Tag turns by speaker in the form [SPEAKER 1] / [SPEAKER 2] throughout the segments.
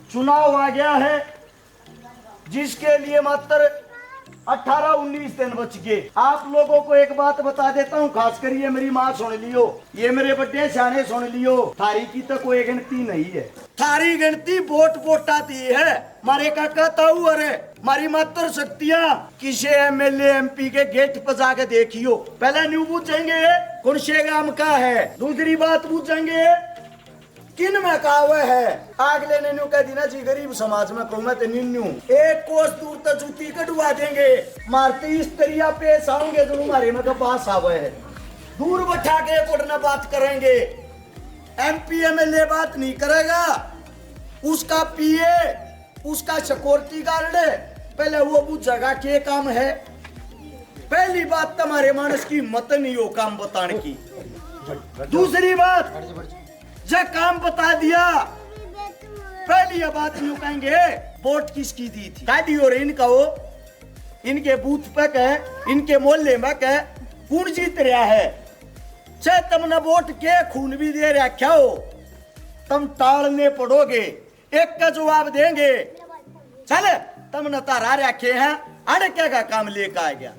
[SPEAKER 1] चुनाव आ गया है जिसके लिए मात्र 18-19 दिन बच गए। आप लोगों को एक बात बता देता हूँ, खासकर ये मेरी माँ सुन लियो, ये मेरे बड़े सियाने सुन लियो, थारी की तो कोई गिनती नहीं है। थारी गिनती वोट वोटाती है। मारे का कहता हूँ, अरे मारी मात्र शक्तियाँ किसी एमएलए एमपी के गेट पर जाके देखियो। पहले न्यू पूछेंगे कौन से गांव का है, दूसरी बात पूछेंगे किन में का हुआ है। अगले ने कह दी ना जी गरीब समाज में कहूँ मैं तो निन्नू एक कोस दूर तक जूती कटवा देंगे, मारते इस तरिया पेश आओगे जो हमारे में तो पास आवे है, दूर बैठा के कोटना बात करेंगे। एमपी एमएलए बात नहीं करेगा, उसका पीए उसका सिक्योरिटी गार्ड पहले वो पूछेगा क्या काम है। पहली बात तुम्हारे मानस की मत नहीं हो काम बताने की। दूसरी बात जब काम बता दिया, पहली बात यूं कहेंगे वोट किसकी दी थी, दादी और इनका हो, इनके बूथ पे कहे, इनके मोहल्ले में कहे कौन जीत रहा है। चाहे तुमने वोट के खून भी दे रखा हो, तुम टालने पड़ोगे, एक का जवाब देंगे चले तुमने तारा रखे हैं अड़के का काम लेकर आ गया।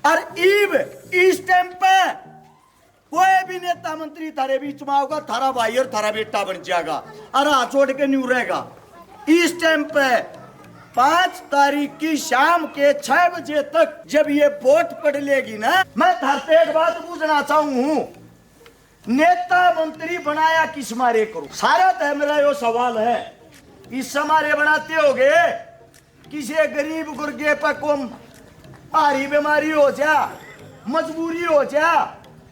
[SPEAKER 1] और इस टाइम पे कोई भी नेता मंत्री थारे बीच में होगा, थारा भाई और थारा बेटा बन जाएगा और हाथ जोड़ के न्यू रहेगा। इस टाइम पे 5 तारीख की शाम के 6 बजे तक जब ये वोट पड़ लेगी ना, मैं थारे एक बात पूछना चाहूँ, नेता मंत्री बनाया किस मारे करो। सारा तो मेरा यो सवाल है, इस मारे बनाते होगे किसी गरीब गुर्गे पर कोम भारी बीमारी हो जा, मजबूरी हो जा,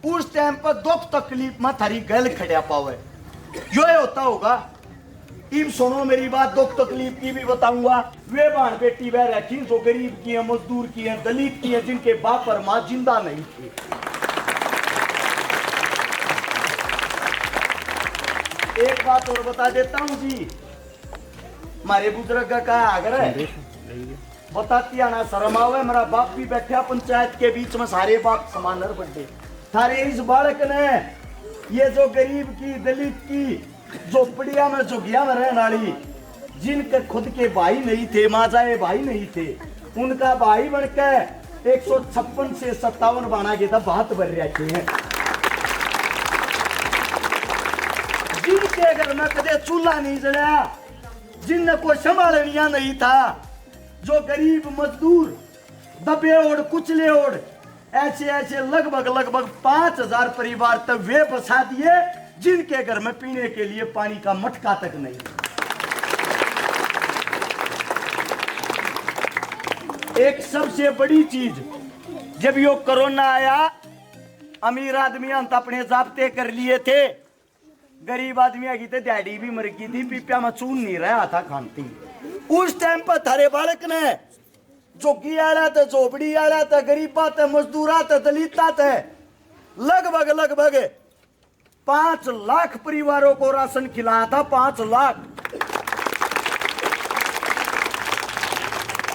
[SPEAKER 1] उस टाइम पर दुख तकलीफ में थारी गल खड़ा पावे, यो होता होगा। इब सुनो मेरी बात, दुख तकलीफ की भी बताऊंगा। वे बहन बेटी वह रखी जो गरीब की है, मजदूर की है, दलित की है, जिनके बाप और माँ जिंदा नहीं थे। एक बात और बता देता हूँ जी, हमारे बुजुर्ग का आगर है बताती आना शर्म आवे। मेरा बाप भी बैठा पंचायत के बीच में, सारे बाप समान बड़े थारे इस बालक ने ये जो गरीब की दलित की झोपड़िया में झुगिया में रहने वाली, जिनके खुद के भाई नहीं थे, माजाए भाई नहीं थे, उनका भाई बनकर 156 से 57 बना के था बात भर रखे हैं। जिनके घर में कदे चूल्हा नहीं जला, जिनने कोई संभालनिया नहीं था, जो गरीब मजदूर दबे ओढ़ कुचले ओढ़ ऐसे ऐसे लगभग 5000 परिवार तक वे बसा दिए, जिनके घर में पीने के लिए पानी का मटका तक नहीं। एक सबसे बड़ी चीज, जब यो कोरोना आया, अमीर आदमी अपने जाब्ते कर लिए थे, गरीब आदमी की डैडी भी मर गई थी, पीपिया में चून नहीं रहा था खानती। उस टाइम पर थारे बालक ने जोगी आला था, झोपड़ी आला था, गरीबा था, मजदूरा था, दलिता था, लगभग 5 लाख परिवारों को राशन खिलाया था। 5 लाख।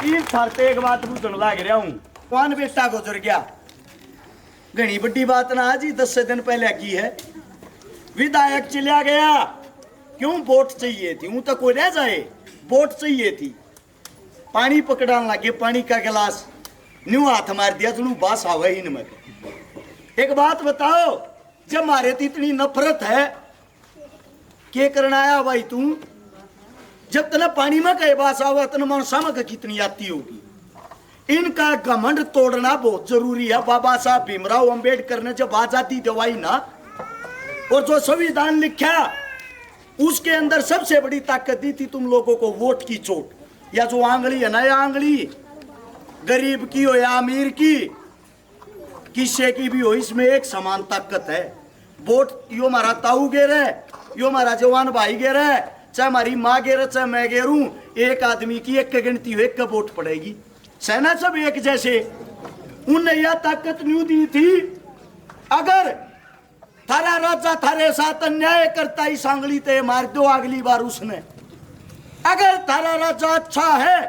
[SPEAKER 1] तीन थारते एक बात पूछने लग रहा हूं, कौन बेटा गुजर गया, घनी बड़ी बात ना जी 10 दिन पहले की है। विधायक चला गया, क्यों वोट चाहिए थी, ऊं तो कोई रह जाए, वोट चाहिए थी। पानी पकड़ाने लगे, पानी का गिलास न्यू हाथ मार दिया, तुम बास आवे इनमें। एक बात बताओ, जब मारे तो इतनी नफरत है, क्या करना आया भाई तू, जब तना पानी में कहे बास आवा तना मनसा में कितनी आती होगी। इनका घमंड तोड़ना बहुत जरूरी है। बाबा साहब भीमराव अंबेडकर ने जब आजादी दिवाई ना, और जो संविधान लिखा उसके अंदर सबसे बड़ी ताकत दी थी तुम लोगों को वोट की चोट, या जो आंगली है ना, या आंगली गरीब की हो या अमीर की, किसी की भी हो, इसमें एक समान ताकत है। वोट यो हमारा ताऊ गेर है, यो हमारा जवान भाई गेर है, चाहे हमारी माँ गेर, चाहे मैं गेरूं, एक आदमी की एक गिनती हो, एक का वोट पड़ेगी। सेना सब एक जैसे। उनने यह ताकत न्यू दी थी, अगर थारा राजा थारे साथ अन्याय करता ही सांगली ते मार दो अगली बार उसने। अगर थारा राजा अच्छा है,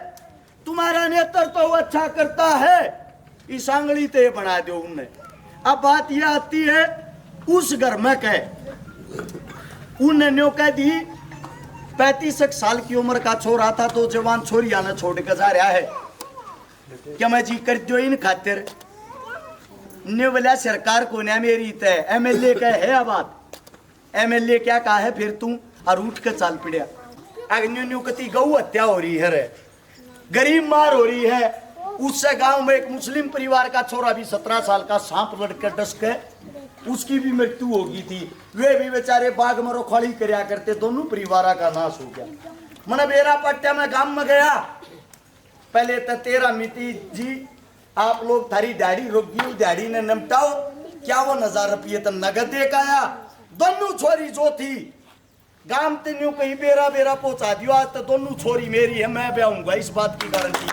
[SPEAKER 1] तुम्हारा नेतृत्व तो अच्छा करता है, इस आंगली ते बना दो उनने। अब बात यह आती है, उस घर में कहे उन्हें न्यो कह दी 35 साल की उम्र का छोरा था तो जवान छोरी आना छोड़ के जा रहा है, क्या मैं जी कर दो इन खातिर ने बोला सरकार को ना मेरी तय एमएलए का है बात, एमएलए क्या कहा है फिर तू और उठ के चाल पड़िया। न्यू कती गौ हत्या हो रही है रे, गरीब मार हो रही है। उससे गांव में एक मुस्लिम परिवार का छोरा भी 17 साल का सांप लड़कर डस के उसकी भी मृत्यु हो गई थी। वे भी बेचारे बाग में रोखवाली करया करते, दोनों परिवार का नाश हो गया। मन बेरा पट्टा में गांव में गया, पहले तो 13 मिति जी आप लोग थारी दाढ़ी रोक गई, दाढ़ी ने निपटाओ, क्या वो 1000 रुपये तो नगद देख आया। दोनों छोरी जो थी गांव ते न्यू कहीं बेरा बेरा पहुंचा दियो, आज तो दोनों छोरी मेरी है, मैं ब्याहूंगा, इस बात की गारंटी।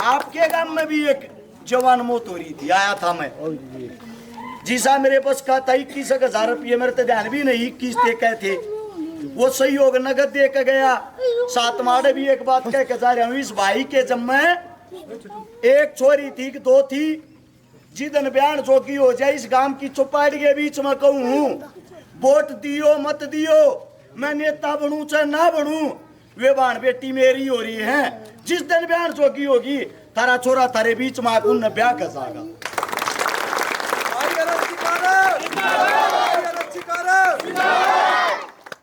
[SPEAKER 1] आपके गांव में भी एक जवान मौत हो रही थी, आया था मैं जिसा मेरे पास का था 21,000 रुपये, मेरे तो ध्यान भी नहीं 21 दे के थे, वो सहयोग नगद दे के गया। सात माड़े भी एक बात कह के जा रहा हूँ, इस भाई के जब में एक छोरी थी कि 2 थी, जिदन बयान जोगी हो जाए इस गांव की चौपाटी के बीच में कहूँ वोट दियो मत दियो, मैं नेता बनूं चाहे ना बनूं, वे बाण बेटी मेरी हो रही है। जिस दिन बयान जोगी होगी तारा छोरा तारे बीच में आकुन न ब्याह कर जाएगा।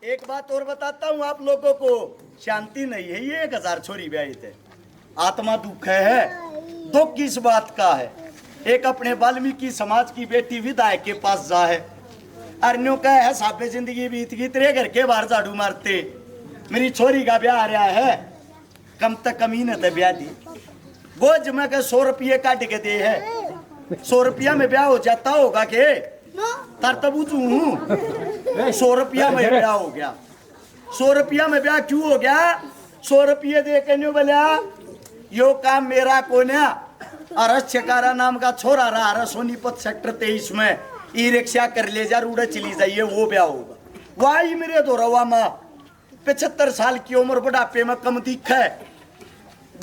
[SPEAKER 1] एक बात और बताता हूँ आप लोगों को, शांति नहीं है, ये 1000 छोरी ब्याही थे, आत्मा दुख है। दुख किस बात का है, एक अपने वाल्मीकि समाज की बेटी विधायक के पास जा है, अरन्यों का है साफे जिंदगी बीत गई, तेरे घर के बाहर झाड़ू मारते, मेरी छोरी का ब्याह आ रहा है, कम तक कमी न ब्याह दी, बोझ में के 100 रुपये काट के दे है, 100 रुपया में ब्याह हो जाता होगा के तार तब 100 रुपया में ब्याह हो गया। 100 रुपया में ब्याह क्यों हो गया, 100 रुपये दे के न्यू बोलिया यो काम मेरा कोन्या, अरस छकारा नाम का छोरा रहा रहा सोनीपत सेक्टर 23 में, ई रिक्शा कर ले जा रूढ़े चली जाइए, वो ब्याह होगा। वही मेरे दोरवा में 75 साल की उम्र बुढ़ापे में कम दिखा,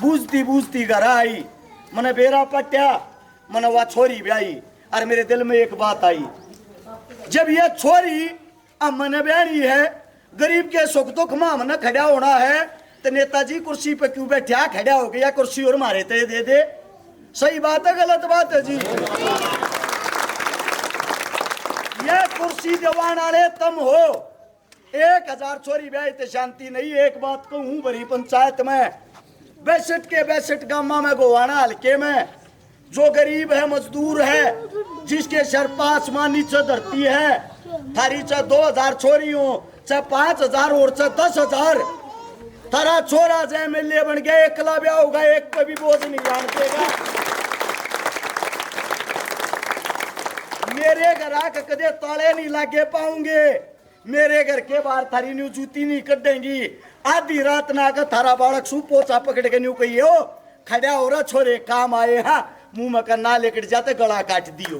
[SPEAKER 1] बूझती बूझती घर आई, मैंने बेरा पट्या, मैंने वह छोरी ब्याही। और मेरे दिल में एक बात आई, जब यह छोरी अब मैंने ब्याही है, गरीब के सुख दुख में हमने खड़ा होना है, तो नेताजी कुर्सी पे क्यों बैठा, खड़ा हो गया कुर्सी और मारे थे दे दे। सही बात है गलत बात है जी, यह कुर्सी दीवान वाले तुम हो। 1000 छोरी ब्याही ते शांति नहीं। एक बात कहूँ, बड़ी पंचायत में 62 के 62 गामा में गोवाना हल्के में जो गरीब है मजदूर है, जिसके सर पर आसमान नीचे धरती है, थारी चाहे 2000 छोरी हो चाहे 5000 और चाहे 10,000, तारा छोरा से एमएलए बन गया, एकला ब्याह होगा, एक पे भी बोझ नहीं जान देगा। मेरे घर आके कदे ताले नहीं लागे पाऊंगे, मेरे घर के बाहर थारी न्यू जूती नहीं कटेंगी, आधी रात ना आकर थारा बालक सू पोचा पकड़ के न्यू कही हो खड़ा हो रहा छोरे काम आए, हाँ मुंह में करना लेकर जाते गला काट दियो,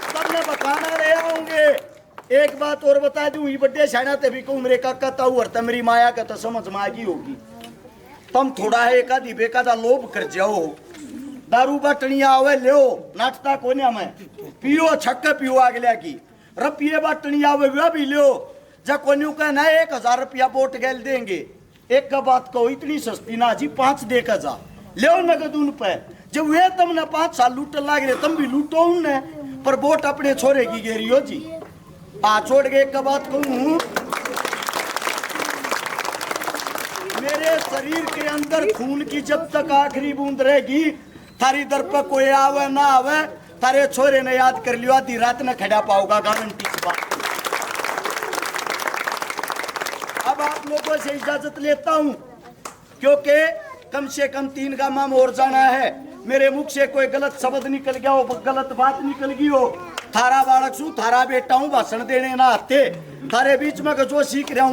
[SPEAKER 1] सबने बताना ले आऊंगे। एक बात और बता दूं, ये बड्डे शायना तभी कहूं मेरे काका ताऊ और मेरी माया का तो समझ में आगी होगी, तुम थोड़ा है एक आधी बेकादा लोभ कर जाओ, दारू बाटनिया आवे ले नाटता कोने में पियो, छक्के पियो अगले की, रुपये बाटनिया आवे वह भी लो, जब कोन्यू कहना 1000 रुपया वोट गैल देंगे, एक का बात कहो इतनी सस्ती ना जी, 5 दे का जा ले नगद उन पे, जब वे तुमने 5 साल लूट लाग रहे तुम भी लूटो उनने, पर वोट अपने छोरे की गेरियो जी। आ छोड़ के एक बात कहूँ, मेरे शरीर के अंदर खून की जब तक आखिरी बूंद रहेगी, थारी दर पर कोई आवे ना आवे, थारे छोरे ने याद कर लियो, आधी रात न खड़ा पाओगा, गारंटी की बात। अब आप लोगों से इजाजत लेता हूं, क्योंकि कम से कम 3 गामा में और जाना है। मेरे मुख से कोई गलत शब्द निकल गया हो, गलत बात निकल गई हो, थारा बालक सू थारा बेटा हूं, भाषण देने ना आते, थारे बीच में जो सीख रहा हूं